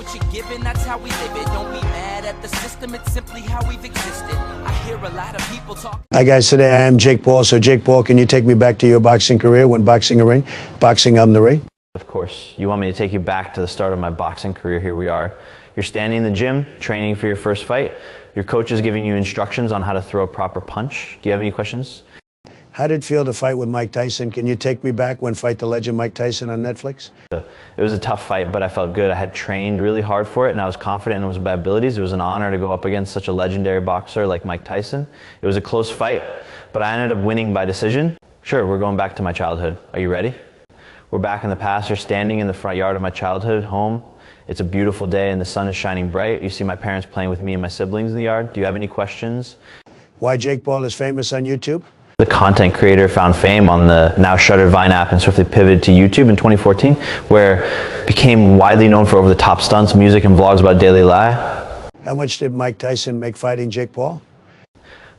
what you're given, that's how we live it. Don't be mad at the system, it's simply how we've existed. I hear a lot of people talk. Hi guys, today I am Jake Paul. So Jake Paul, can you take me back to your boxing career when boxing a ring, boxing on the ring? Of course. You want me to take you back to the start of my boxing career? Here we are. You're standing in the gym, training for your first fight. Your coach is giving you instructions on how to throw a proper punch. Do you have any questions? How did it feel to fight with Mike Tyson? Can you take me back when Fight the Legend Mike Tyson on Netflix? It was a tough fight, but I felt good. I had trained really hard for it, and I was confident in my abilities. It was an honor to go up against such a legendary boxer like Mike Tyson. It was a close fight, but I ended up winning by decision. Sure, we're going back to my childhood. Are you ready? We're back in the past. You're standing in the front yard of my childhood home. It's a beautiful day and the sun is shining bright. You see my parents playing with me and my siblings in the yard. Do you have any questions? Why Jake Paul is famous on YouTube? The content creator found fame on the now shuttered Vine app and swiftly pivoted to YouTube in 2014, where became widely known for over-the-top stunts, music, and vlogs about daily life. How much did Mike Tyson make fighting Jake Paul?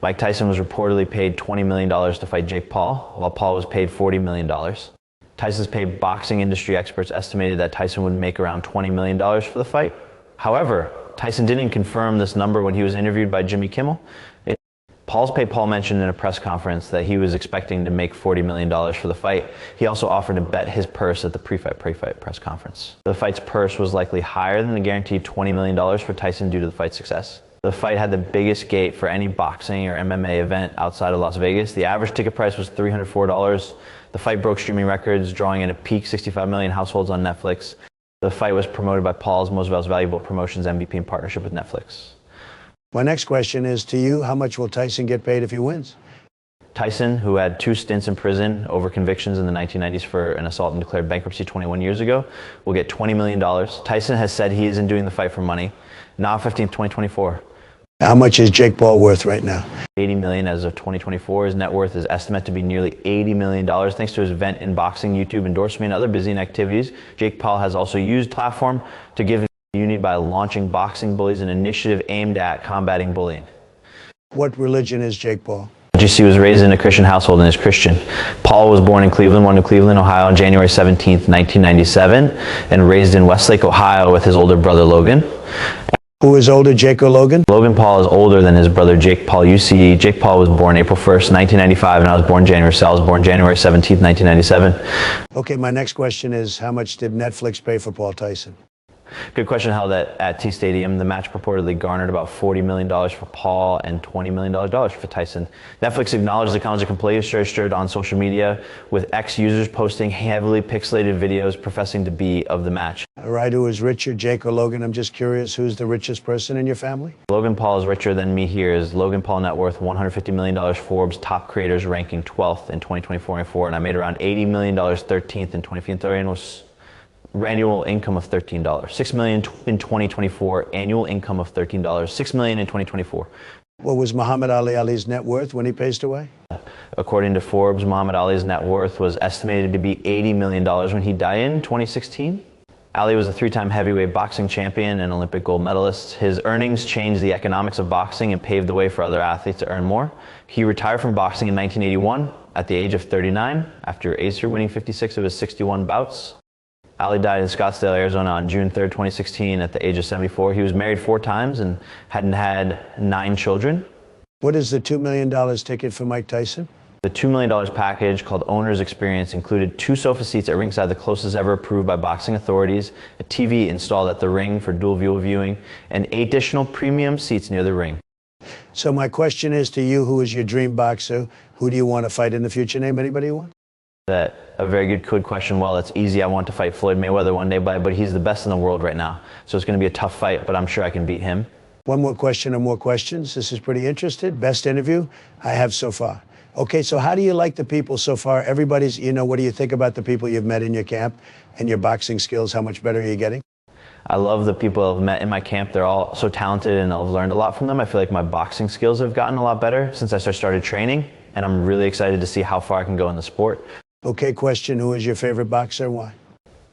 Mike Tyson was reportedly paid $20 million to fight Jake Paul, while Paul was paid $40 million. Tyson's paid boxing industry experts estimated that Tyson would make around $20 million for the fight. However, Tyson didn't confirm this number when he was interviewed by Jimmy Kimmel. Paul mentioned in a press conference that he was expecting to make $40 million for the fight. He also offered to bet his purse at the pre-fight press conference. The fight's purse was likely higher than the guaranteed $20 million for Tyson due to the fight's success. The fight had the biggest gate for any boxing or MMA event outside of Las Vegas. The average ticket price was $304. The fight broke streaming records, drawing in a peak 65 million households on Netflix. The fight was promoted by Paul's Most Valuable Promotions MVP in partnership with Netflix. My next question is to you, how much will Tyson get paid if he wins? Tyson, who had 2 stints in prison over convictions in the 1990s for an assault and declared bankruptcy 21 years ago, will get $20 million. Tyson has said he isn't doing the fight for money. Now 15th, 2024. How much is Jake Paul worth right now? $80 million as of 2024. His net worth is estimated to be nearly $80 million thanks to his event in boxing, YouTube endorsement, and other busy activities. Jake Paul has also used platform to give unity by launching Boxing Bullies, an initiative aimed at combating bullying. What religion is Jake Paul? GC was raised in a Christian household and is Christian. Paul was born in Cleveland, Ohio on January 17th, 1997, and raised in Westlake, Ohio with his older brother Logan. Who is older, Jake or Logan? Logan Paul is older than his brother Jake Paul UCE. Jake Paul was born April 1st, 1995, and I was born January 17th, 1997. Okay, my next question is, how much did Netflix pay for Paul Tyson? Good question. Held at T Stadium. The match purportedly garnered about $40 million for Paul and $20 million for Tyson. Netflix acknowledged the comments are completely registered on social media, with ex-users posting heavily pixelated videos professing to be of the match. All right, who is richer, Jake or Logan? I'm just curious, who's the richest person in your family? Logan Paul is richer than me here. Is Logan Paul net worth $150 million, Forbes top creators ranking 12th in 2024, and I made around $80 million 13th in 2023, annual income of $13. $6 million in 2024, annual income of $13. $6 million in 2024. What was Muhammad Ali's net worth when he passed away? According to Forbes, Muhammad Ali's net worth was estimated to be $80 million when he died in 2016. Ali was a 3-time heavyweight boxing champion and Olympic gold medalist. His earnings changed the economics of boxing and paved the way for other athletes to earn more. He retired from boxing in 1981 at the age of 39, after Acer winning 56 of his 61 bouts. Ali died in Scottsdale, Arizona on June 3rd, 2016 at the age of 74. He was married 4 times and hadn't had 9 children. What is the $2 million ticket for Mike Tyson? The $2 million package, called Owner's Experience, included 2 sofa seats at ringside, the closest ever approved by boxing authorities, a TV installed at the ring for dual view viewing, and 8 additional premium seats near the ring. So my question is to you, who is your dream boxer? Who do you want to fight in the future? Name anybody you want? A very good question. Well, it's easy. I want to fight Floyd Mayweather one day, but he's the best in the world right now. So it's going to be a tough fight, but I'm sure I can beat him. One more question or more questions. This is pretty interesting. Best interview I have so far. Okay, so how do you like the people so far? Everybody's, what do you think about the people you've met in your camp and your boxing skills? How much better are you getting? I love the people I've met in my camp. They're all so talented and I've learned a lot from them. I feel like my boxing skills have gotten a lot better since I started training, and I'm really excited to see how far I can go in the sport. Okay, question, who is your favorite boxer? Why?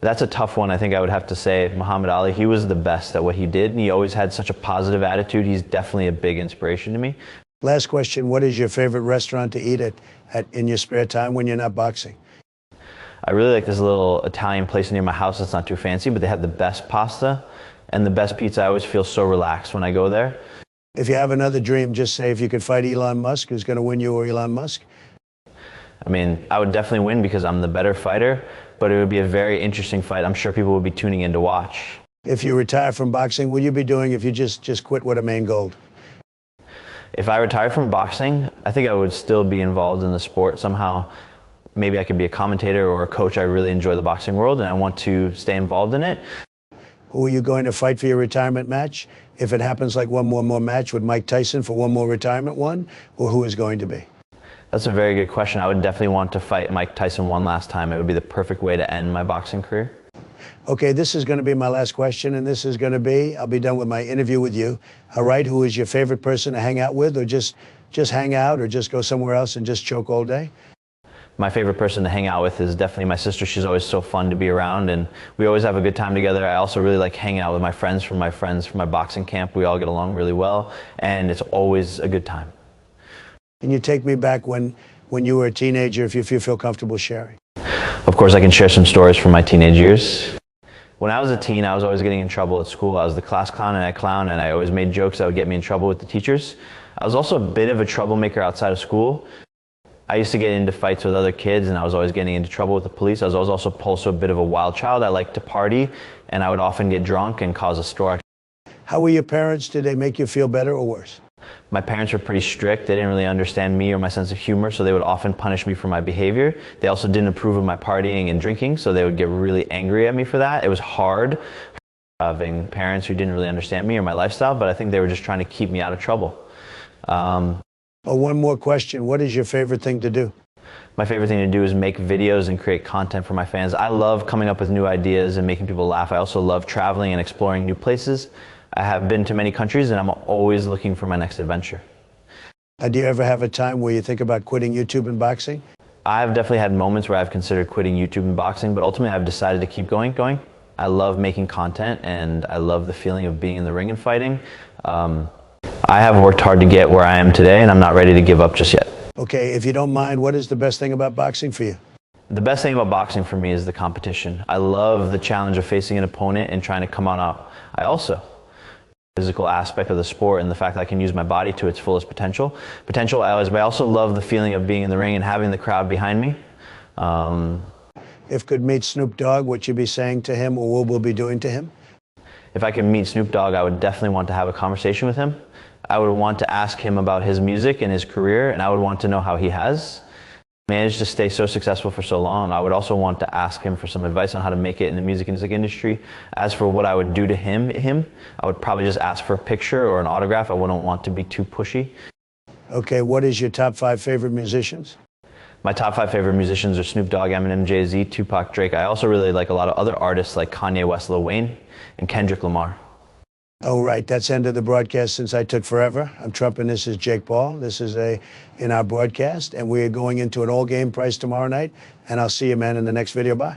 That's a tough one. I think I would have to say Muhammad Ali. He was the best at what he did, and he always had such a positive attitude. He's definitely a big inspiration to me. Last question, what is your favorite restaurant to eat at in your spare time when you're not boxing? I really like this little Italian place near my house that's not too fancy, but they have the best pasta. And the best pizza, I always feel so relaxed when I go there. If you have another dream, just say if you could fight Elon Musk, who's going to win, you or Elon Musk? I mean, I would definitely win because I'm the better fighter, but it would be a very interesting fight. I'm sure people would be tuning in to watch. If you retire from boxing, what would you be doing if you just quit with a main gold? If I retire from boxing, I think I would still be involved in the sport somehow. Maybe I could be a commentator or a coach. I really enjoy the boxing world and I want to stay involved in it. Who are you going to fight for your retirement match? If it happens like one more match with Mike Tyson for one more retirement one, or who is going to be? That's a very good question. I would definitely want to fight Mike Tyson one last time. It would be the perfect way to end my boxing career. Okay, this is going to be my last question, and this is going to be, I'll be done with my interview with you. All right, who is your favorite person to hang out with, or just hang out, or just go somewhere else and just choke all day? My favorite person to hang out with is definitely my sister. She's always so fun to be around, and we always have a good time together. I also really like hanging out with my friends from my boxing camp. We all get along really well, and it's always a good time. Can you take me back when you were a teenager, if you feel comfortable sharing? Of course, I can share some stories from my teenage years. When I was a teen, I was always getting in trouble at school. I was the class clown and I always made jokes that would get me in trouble with the teachers. I was also a bit of a troublemaker outside of school. I used to get into fights with other kids and I was always getting into trouble with the police. I was also a bit of a wild child. I liked to party and I would often get drunk and cause a store. How were your parents? Did they make you feel better or worse? My parents were pretty strict. They didn't really understand me or my sense of humor, so they would often punish me for my behavior. They also didn't approve of my partying and drinking, so they would get really angry at me for that. It was hard having parents who didn't really understand me or my lifestyle, but I think they were just trying to keep me out of trouble. One more question. What is your favorite thing to do? My favorite thing to do is make videos and create content for my fans. I love coming up with new ideas and making people laugh. I also love traveling and exploring new places. I have been to many countries and I'm always looking for my next adventure. Do you ever have a time where you think about quitting YouTube and boxing? I've definitely had moments where I've considered quitting YouTube and boxing, but ultimately I've decided to keep going. I love making content and I love the feeling of being in the ring and fighting. I have worked hard to get where I am today and I'm not ready to give up just yet. Okay, if you don't mind, what is the best thing about boxing for you? The best thing about boxing for me is the competition. I love the challenge of facing an opponent and trying to come on up. I also physical aspect of the sport and the fact that I can use my body to its fullest potential. But I also love the feeling of being in the ring and having the crowd behind me. If could meet Snoop Dogg, what you'd be saying to him or what we'll be doing to him? If I could meet Snoop Dogg, I would definitely want to have a conversation with him. I would want to ask him about his music and his career, and I would want to know how he has managed to stay so successful for so long. I would also want to ask him for some advice on how to make it in the music industry. As for what I would do to him, I would probably just ask for a picture or an autograph. I wouldn't want to be too pushy. Okay, what is your top 5 favorite musicians? My top 5 favorite musicians are Snoop Dogg, Eminem, Jay-Z, Tupac, Drake. I also really like a lot of other artists like Kanye West, Lil Wayne, and Kendrick Lamar. Oh, right. That's the end of the broadcast since I took forever. I'm Trump and this is Jake Paul. This is in our broadcast and we're going into an all-game price tomorrow night and I'll see you, man, in the next video. Bye.